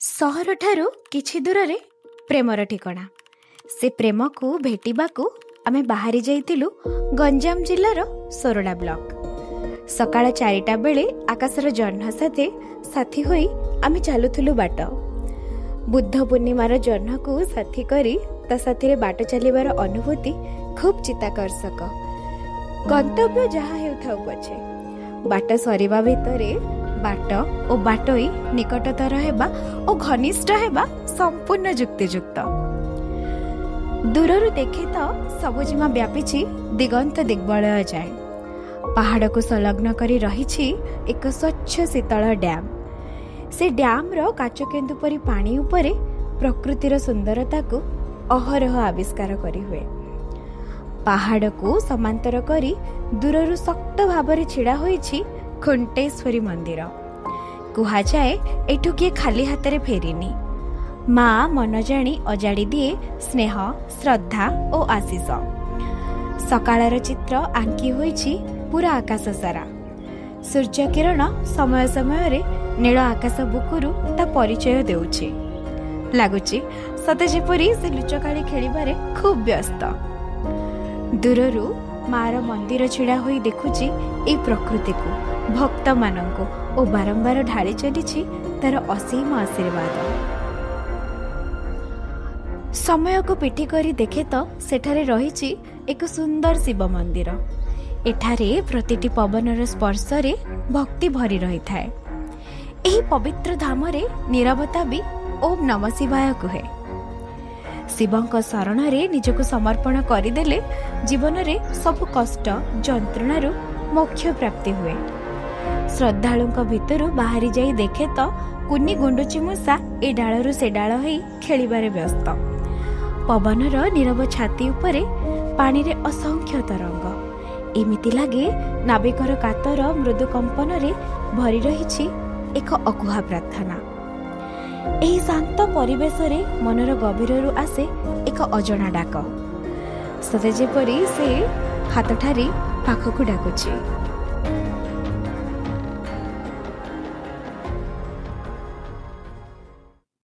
सहर ठारू किछि दूर रे प्रेमर ठिकणा। से प्रेम को भेटिबाकू आमे बाहरी जाइतिलु गंजाम जिल्लार सोरडा ब्लॉक। सकाळ 4टा बेले आकाशर जह्न साथे साथी होई आमे चालुथिलु बाट। बुद्ध पूर्णिमार जह्न को साथी करी ता साथी रे बाट चलिबार अनुभूति खूब चित्ताकर्षक। गंतव्य जहा हेउथाउ पछे बाट सरीबा भितरे बाट और बाटोई निकटतर हेबा और घनिष्ठ हेबा संपूर्ण युक्तियुक्त। दूररू देखे तो सबुजिमा व्यापीछि दिगंत दिग्बलय जाए। पहाड़ को संलग्न करी रहिछि एक स्वच्छ शीतल डैम। से डैम रो काचकेन्दु परी पानी उपरे प्रकृतिर सुंदरता को अहरह आविष्कार करी हुए। पहाड़ को समांतर करी दूररू शक्त भावरे छिड़ा होइछि खुंटेश्वरी मंदिर। कुहा जाए एठू किए खाली हाथ रे फेरिनी। माँ मन जाणी अजाड़ी दिए स्नेह श्रद्धा और आशीष। सकाळर चित्र आंकी होइछि पूरा आकाश सारा। सूर्य किरण समय समय रे नील आकाश बुकुरु ता परिचय देउछि। लागुछि सते जेपरि से लुचकाळी खेलिबारे खूब व्यस्त। दूररू मार मंदिर छिड़ा होई देखुछि ए प्रकृति को भक्त मानंको ओ बारंबार ढाली चलीछि तार असीम आशीर्वाद। समय को पिठी करी देखे तो सेठारे रहिछि एक सुंदर शिव मंदिर। एठारे प्रतिटी पवनर स्पर्श रे भक्ति भरी रही थाए। एही पवित्र धाम रे निरवता भी ओम नमः शिवाय कहे। शिवंक शरण रे निजको समर्पण करिदेले जीवन रे सब कष्ट जंत्रणारू मोक्ष प्राप्ति हुए। श्रद्धालुंक भितरु बाहरी जाई देखे तो कुनी गुंडुची मूषा ए डालरू से डाल होई खेलिबारे व्यस्त। पवनर नीरव छाती उपरे पानी रे असंख्य तरंग। एमिति लागे नाविकर कातर मृदु कंपन रे भरी रहिछि एक अकुहा प्रार्थना। एही शांत परिवेश रे मनर गभीररू आसे एक अजଣା डाक। सते जेपरि से हाथ ठारी पाखकु डाकुछि।